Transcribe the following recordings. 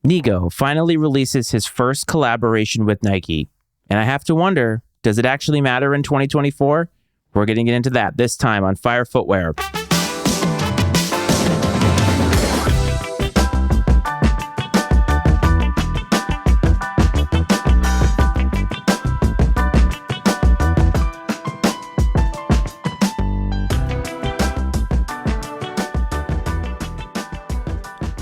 Nigo finally releases his first collaboration with Nike. And I have to wonder, does it actually matter in 2024? We're going to get into that this time on Fire Footwear.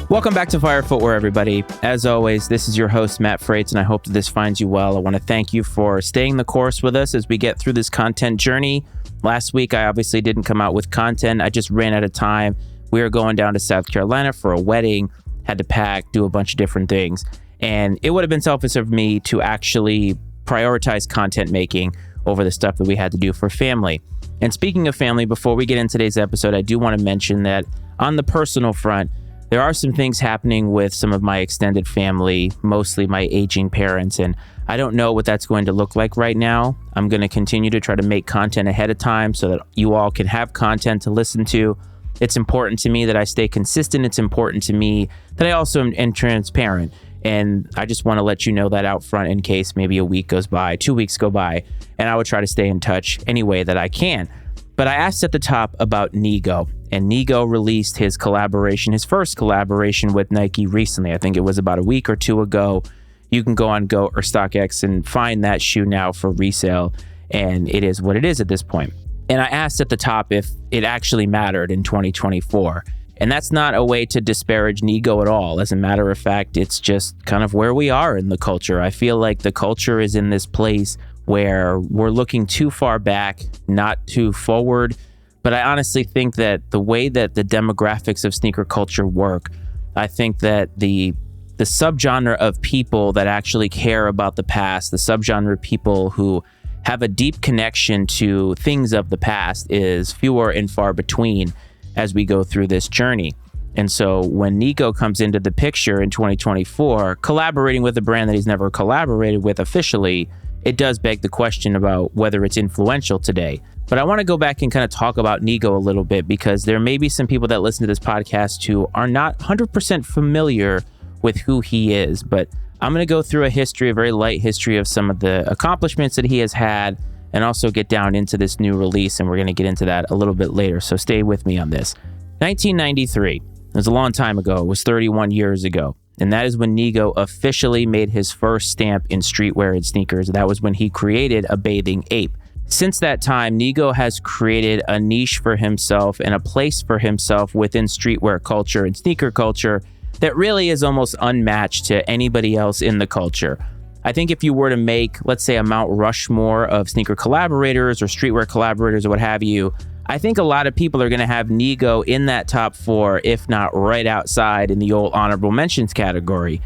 Welcome back to Fire Footwear, everybody. As always, this is your host, Matt Frates, and I hope that this finds you well. I want to thank you for staying the course with us as we get through this content journey. Last week, I obviously didn't come out with content. I just ran out of time. We were going down to South Carolina for a wedding, had to pack, do a bunch of different things. And it would have been selfish of me to actually prioritize content making over the stuff that we had to do for family. And speaking of family, before we get into today's episode, I do want to mention that on the personal front, there are some things happening with some of my extended family, mostly my aging parents, and I don't know what that's going to look like right now. I'm going to continue to try to make content ahead of time so that you all can have content to listen to. It's important to me that I stay consistent. It's important to me that I also am transparent, and I just want to let you know that out front in case maybe a week goes by, 2 weeks go by, and I would try to stay in touch any way that I can. But I asked at the top about Nigo, and Nigo released his first collaboration with Nike recently. I think it was about a week or two ago. You can go on Go or StockX and find that shoe now for resale, and it is what it is at this point. And I asked at the top if it actually mattered in 2024. And that's not a way to disparage Nigo at all. As a matter of fact, it's just kind of where we are in the culture. I feel like the culture is in this place where we're looking too far back, not too forward. But I honestly think that the way that the demographics of sneaker culture work, I think that the subgenre of people that actually care about the past, the subgenre of people who have a deep connection to things of the past is fewer and far between as we go through this journey. And so when Nigo comes into the picture in 2024, collaborating with a brand that he's never collaborated with officially, it does beg the question about whether it's influential today. But I want to go back and kind of talk about Nigo a little bit because there may be some people that listen to this podcast who are not 100% familiar with who he is. But I'm going to go through a very light history of some of the accomplishments that he has had and also get down into this new release. And we're going to get into that a little bit later. So stay with me on this. 1993. It was a long time ago. It was 31 years ago. And that is when Nigo officially made his first stamp in streetwear and sneakers. That was when he created a bathing ape. Since that time, Nigo has created a niche for himself and a place for himself within streetwear culture and sneaker culture that really is almost unmatched to anybody else in the culture. I think if you were to make, let's say, a Mount Rushmore of sneaker collaborators or streetwear collaborators or what have you, I think a lot of people are going to have Nigo in that top 4, if not right outside in the old honorable mentions category.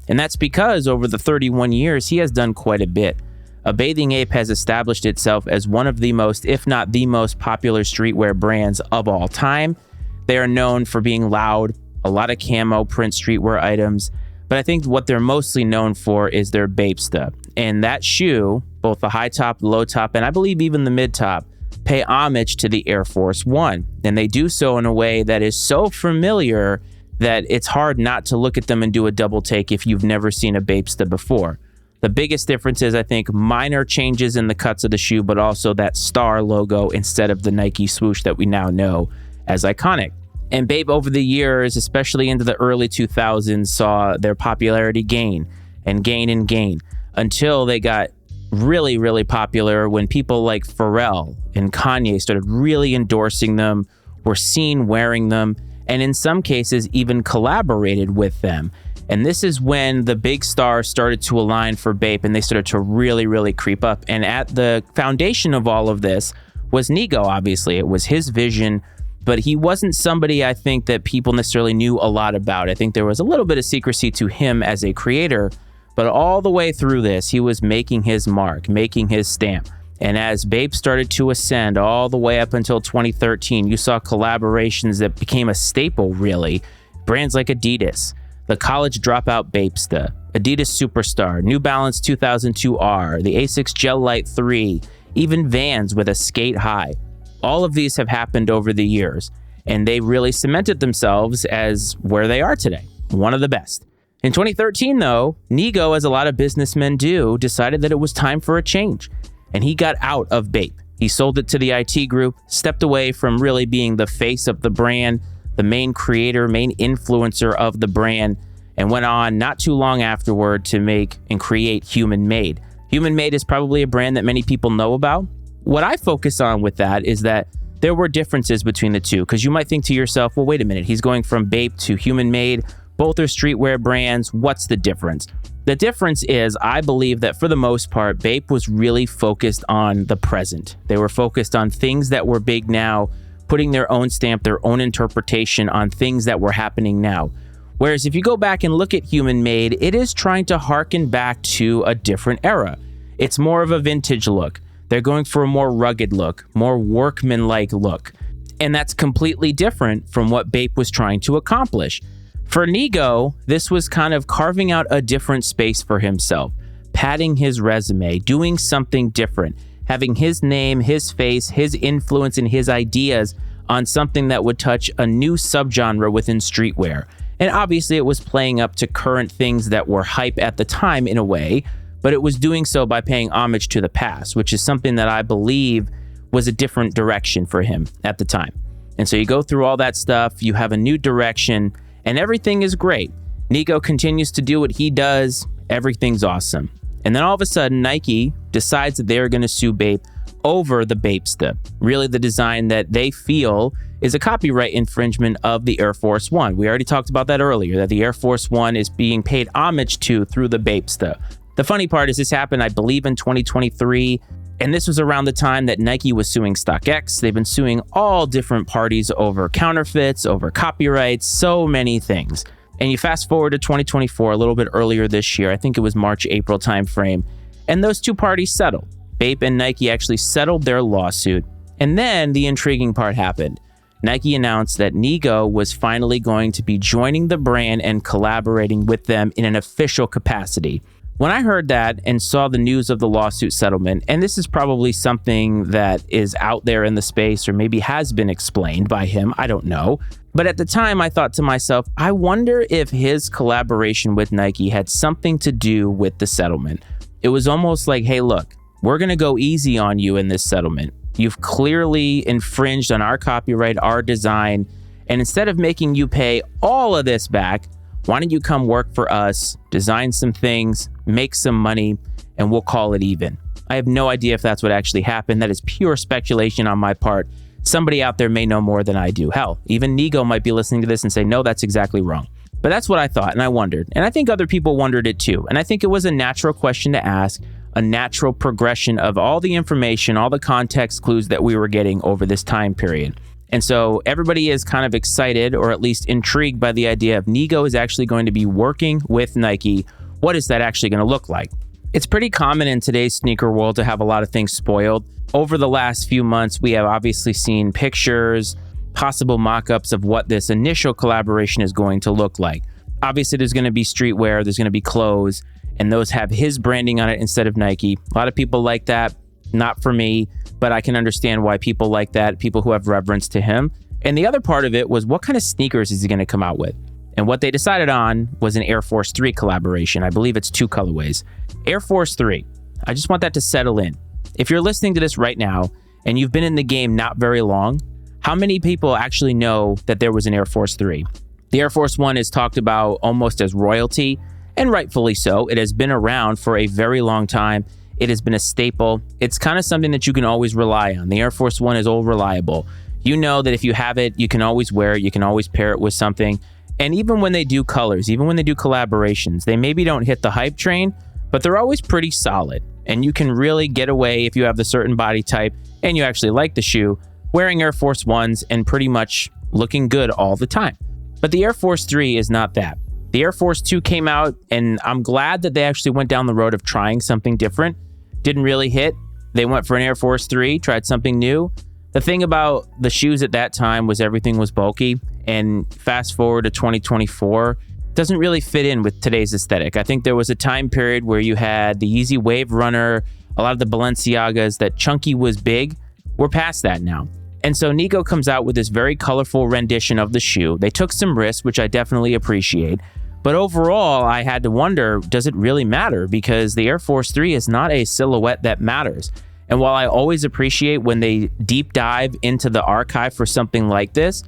And that's because over the 31 years, he has done quite a bit. A bathing ape has established itself as one of the most, if not the most popular streetwear brands of all time. They are known for being loud, a lot of camo print streetwear items, but I think what they're mostly known for is their Bapesta. And that shoe, both the high top, the low top, and I believe even the mid top, pay homage to the Air Force One. And they do so in a way that is so familiar that it's hard not to look at them and do a double take if you've never seen a Bapesta before. The biggest difference is, I think, minor changes in the cuts of the shoe, but also that star logo instead of the Nike swoosh that we now know as iconic. And Bape over the years, especially into the early 2000s, saw their popularity gain and gain until they got really, really popular when people like Pharrell and Kanye started really endorsing them, were seen wearing them, and in some cases even collaborated with them. And this is when the big stars started to align for Bape and they started to really, really creep up. And at the foundation of all of this was Nigo, obviously. It was his vision, but he wasn't somebody I think that people necessarily knew a lot about. I think there was a little bit of secrecy to him as a creator, but all the way through this, he was making his mark, making his stamp. And as Bape started to ascend all the way up until 2013, you saw collaborations that became a staple, really. Brands like Adidas, the College Dropout Bapesta, Adidas Superstar, New Balance 2002R, the Asics Gel Light 3, even Vans with a skate high. All of these have happened over the years, and they really cemented themselves as where they are today, one of the best. In 2013, though, Nigo, as a lot of businessmen do, decided that it was time for a change, and he got out of Bape. He sold it to the IT group, stepped away from really being the face of the brand, the main creator, main influencer of the brand, and went on not too long afterward to make and create Human Made. Human Made is probably a brand that many people know about. What I focus on with that is that there were differences between the two, because you might think to yourself, well, wait a minute, he's going from Bape to Human Made. Both are streetwear brands. What's the difference? The difference is, I believe that for the most part, Bape was really focused on the present. They were focused on things that were big now, putting their own stamp, their own interpretation on things that were happening now. Whereas if you go back and look at Human Made, it is trying to harken back to a different era. It's more of a vintage look. They're going for a more rugged look, more workman-like look. And that's completely different from what Bape was trying to accomplish. For Nigo, this was kind of carving out a different space for himself, padding his resume, doing something different, having his name, his face, his influence, and his ideas on something that would touch a new subgenre within streetwear. And obviously it was playing up to current things that were hype at the time in a way, but it was doing so by paying homage to the past, which is something that I believe was a different direction for him at the time. And so you go through all that stuff, you have a new direction, and everything is great. Nigo continues to do what he does. Everything's awesome. And then all of a sudden, Nike decides that they're going to sue Bape over the Bapesta, really the design that they feel is a copyright infringement of the Air Force One. We already talked about that earlier, that the Air Force One is being paid homage to through the Bapesta. The funny part is this happened, I believe, in 2023. And this was around the time that Nike was suing StockX. They've been suing all different parties over counterfeits, over copyrights, so many things. And you fast forward to 2024, a little bit earlier this year, I think it was March, April timeframe, and those two parties settled. Bape and Nike actually settled their lawsuit. And then the intriguing part happened. Nike announced that Nigo was finally going to be joining the brand and collaborating with them in an official capacity. When I heard that and saw the news of the lawsuit settlement, and this is probably something that is out there in the space or maybe has been explained by him, I don't know. But at the time, I thought to myself, I wonder if his collaboration with Nike had something to do with the settlement. It was almost like, hey, look, we're going to go easy on you in this settlement. You've clearly infringed on our copyright, our design, and instead of making you pay all of this back, why don't you come work for us, design some things, make some money, and we'll call it even. I have no idea if that's what actually happened. That is pure speculation on my part. Somebody out there may know more than I do. Hell, even Nigo might be listening to this and say, no, that's exactly wrong. But that's what I thought, and I wondered. And I think other people wondered it too. And I think it was a natural question to ask, a natural progression of all the information, all the context clues that we were getting over this time period. And so everybody is kind of excited, or at least intrigued by the idea of Nigo is actually going to be working with Nike. What is that actually going to look like? It's pretty common in today's sneaker world to have a lot of things spoiled. Over the last few months, we have obviously seen pictures, possible mock-ups of what this initial collaboration is going to look like. Obviously, there's going to be streetwear, there's going to be clothes, and those have his branding on it instead of Nike. A lot of people like that. Not for me, but I can understand why people like that, people who have reverence to him. And the other part of it was, what kind of sneakers is he going to come out with? And what they decided on was an Air Force 3 collaboration. I believe it's 2 colorways. Air Force 3. I just want that to settle in. If you're listening to this right now and you've been in the game not very long, how many people actually know that there was an Air Force 3? The Air Force 1 is talked about almost as royalty, and rightfully so. It has been around for a very long time. It has been a staple. It's kind of something that you can always rely on. The Air Force One is all reliable. You know that if you have it, you can always wear it. You can always pair it with something. And even when they do colors, even when they do collaborations, they maybe don't hit the hype train, but they're always pretty solid. And you can really get away if you have the certain body type and you actually like the shoe, wearing Air Force Ones and pretty much looking good all the time. But the Air Force 3 is not that. The Air Force 2 came out, and I'm glad that they actually went down the road of trying something different. Didn't really hit. They went for an Air Force 3, tried something new. The thing about the shoes at that time was everything was bulky, and fast forward to 2024, doesn't really fit in with today's aesthetic. I think there was a time period where you had the Yeezy Wave Runner, a lot of the Balenciagas, that chunky was big. We're past that now. And so Nigo comes out with this very colorful rendition of the shoe. They took some risks, which I definitely appreciate, But overall, I had to wonder, does it really matter? Because the Air Force 3 is not a silhouette that matters. And while I always appreciate when they deep dive into the archive for something like this,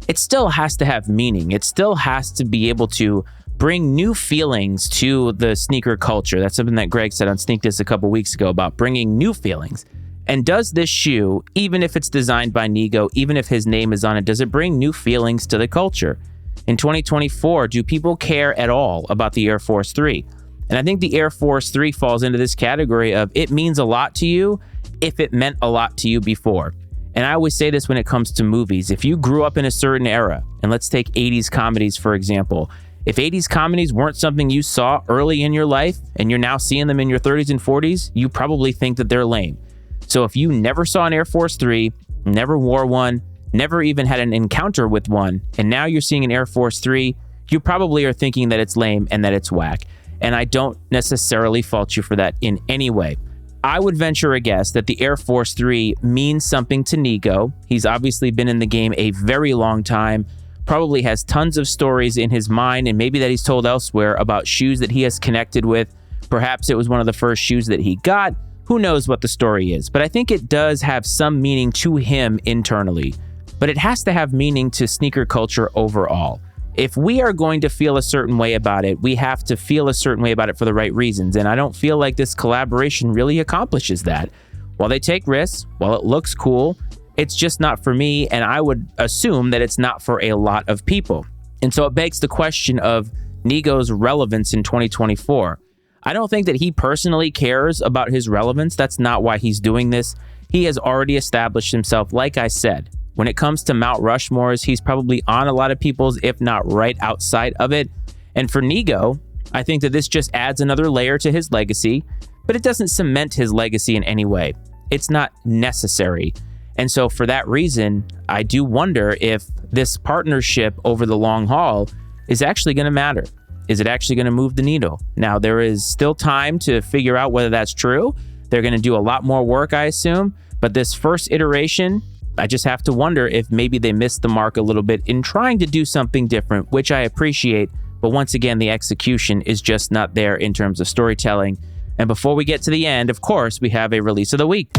it still has to have meaning. It still has to be able to bring new feelings to the sneaker culture. That's something that Greg said on Sneak This a couple weeks ago about bringing new feelings. And does this shoe, even if it's designed by Nigo, even if his name is on it, does it bring new feelings to the culture? In 2024, do people care at all about the Air Force 3? And I think the Air Force 3 falls into this category of it means a lot to you if it meant a lot to you before. And I always say this when it comes to movies. If you grew up in a certain era, and let's take 80s comedies, for example, if 80s comedies weren't something you saw early in your life and you're now seeing them in your 30s and 40s, you probably think that they're lame. So if you never saw an Air Force 3, never wore one, never even had an encounter with one, and now you're seeing an Air Force 3, you probably are thinking that it's lame and that it's whack. And I don't necessarily fault you for that in any way. I would venture a guess that the Air Force 3 means something to Nigo. He's obviously been in the game a very long time, probably has tons of stories in his mind and maybe that he's told elsewhere about shoes that he has connected with. Perhaps it was one of the first shoes that he got. Who knows what the story is, but I think it does have some meaning to him internally. But it has to have meaning to sneaker culture overall. If we are going to feel a certain way about it, we have to feel a certain way about it for the right reasons. And I don't feel like this collaboration really accomplishes that. While they take risks, while it looks cool, it's just not for me. And I would assume that it's not for a lot of people. And so it begs the question of Nigo's relevance in 2024. I don't think that he personally cares about his relevance. That's not why he's doing this. He has already established himself, like I said. When it comes to Mount Rushmores, he's probably on a lot of people's, if not right outside of it. And for Nigo, I think that this just adds another layer to his legacy, but it doesn't cement his legacy in any way. It's not necessary. And so for that reason, I do wonder if this partnership over the long haul is actually going to matter. Is it actually going to move the needle? Now, there is still time to figure out whether that's true. They're going to do a lot more work, I assume. But this first iteration, I just have to wonder if maybe they missed the mark a little bit in trying to do something different, which I appreciate. But once again, the execution is just not there in terms of storytelling. And before we get to the end, of course, we have a release of the week.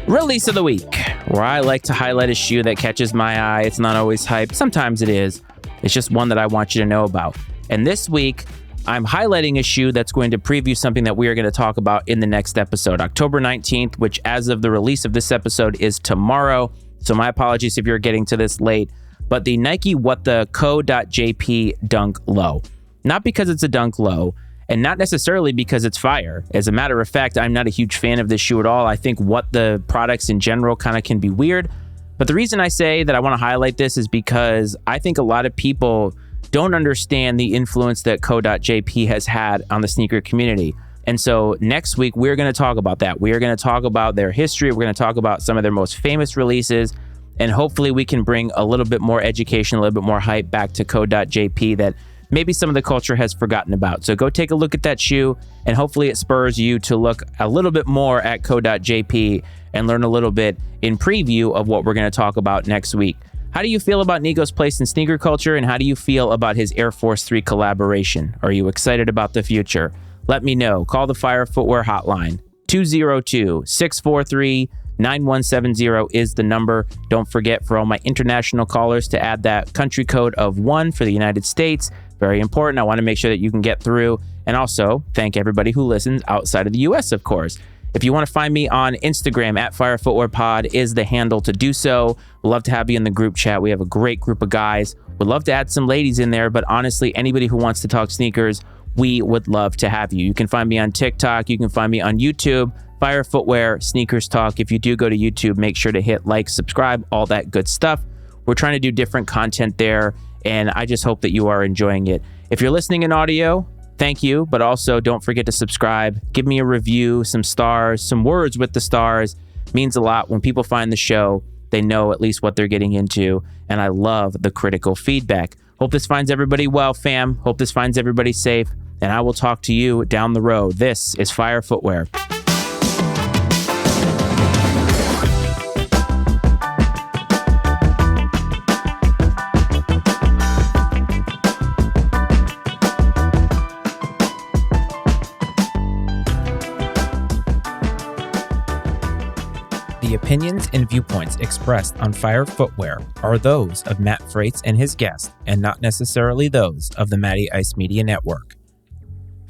Release of the week, where I like to highlight a shoe that catches my eye. It's not always hype. Sometimes it is. It's just one that I want you to know about. And this week, I'm highlighting a shoe that's going to preview something that we are going to talk about in the next episode, October 19th, which as of the release of this episode is tomorrow. So my apologies if you're getting to this late, but the Nike What the Co.jp Dunk Low. Not because it's a dunk low, and not necessarily because it's fire. As a matter of fact, I'm not a huge fan of this shoe at all. I think What the products in general kind of can be weird. But the reason I say that I want to highlight this is because I think a lot of people don't understand the influence that Co.jp has had on the sneaker community. And so next week, we're going to talk about that. We are going to talk about their history. We're going to talk about some of their most famous releases. And hopefully we can bring a little bit more education, a little bit more hype back to Co.jp that maybe some of the culture has forgotten about. So go take a look at that shoe, and hopefully it spurs you to look a little bit more at Co.jp and learn a little bit in preview of what we're going to talk about next week. How do you feel about Nigo's place in sneaker culture, and how do you feel about his Air Force 3 collaboration? Are you excited about the future? Let me know. Call the Fire Footwear hotline. 202-643-9170 is the number. Don't forget, for all my international callers, to add that country code of 1 for the United States. Very important. I want to make sure that you can get through. And also, thank everybody who listens outside of the US, of course. If you want to find me on Instagram, at Fire Footwear Pod is the handle to do so. We'd love to have you in the group chat. We have a great group of guys. We'd love to add some ladies in there, but honestly, anybody who wants to talk sneakers, we would love to have you. You can find me on TikTok. You can find me on YouTube, Fire Footwear, Sneakers Talk. If you do go to YouTube, make sure to hit like, subscribe, all that good stuff. We're trying to do different content there, and I just hope that you are enjoying it. If you're listening in audio, thank you, but also don't forget to subscribe. Give me a review, some stars, some words with the stars. It means a lot. When people find the show, they know at least what they're getting into, and I love the critical feedback. Hope this finds everybody well, fam. Hope this finds everybody safe, and I will talk to you down the road. This is Fire Footwear. The opinions and viewpoints expressed on Fire Footwear are those of Matt Frates and his guests, and not necessarily those of the Matty Ice Media Network.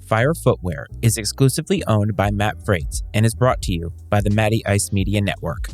Fire Footwear is exclusively owned by Matt Frates and is brought to you by the Matty Ice Media Network.